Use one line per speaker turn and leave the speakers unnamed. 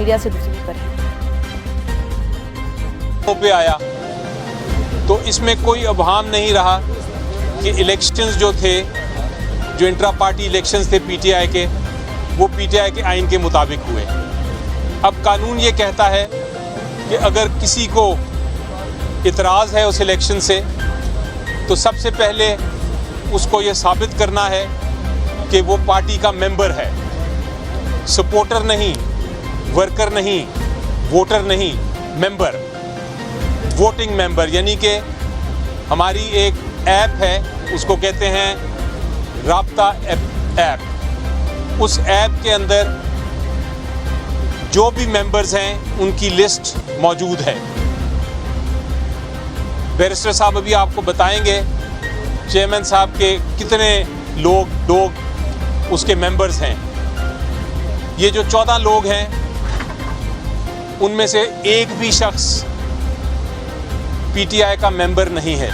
Media से दूसरी पर है।
पे आया तो इसमें कोई अभाम नहीं रहा कि इलेक्शंस जो थे, जो इंट्रा पार्टी इलेक्शंस थे पीटीआई के, वो पीटीआई के आइन के मुताबिक हुए। अब कानून ये कहता है कि अगर किसी को इतराज़ है उस इलेक्शन से तो सबसे पहले उसको ये साबित करना है कि वो पार्टी का मेंबर है, सपोर्टर नहीं, वर्कर नहीं, वोटर नहीं, मेंबर, वोटिंग मेंबर। यानी कि हमारी एक ऐप है, उसको कहते हैं राब्ता ऐप। उस ऐप के अंदर जो भी मेंबर्स हैं उनकी लिस्ट मौजूद है। बैरिस्टर साहब अभी आपको बताएंगे चेयरमैन साहब के कितने लोग उसके मेंबर्स हैं। ये जो 14 लोग हैं उनमें से एक भी शख्स पीटीआई का मेंबर नहीं है।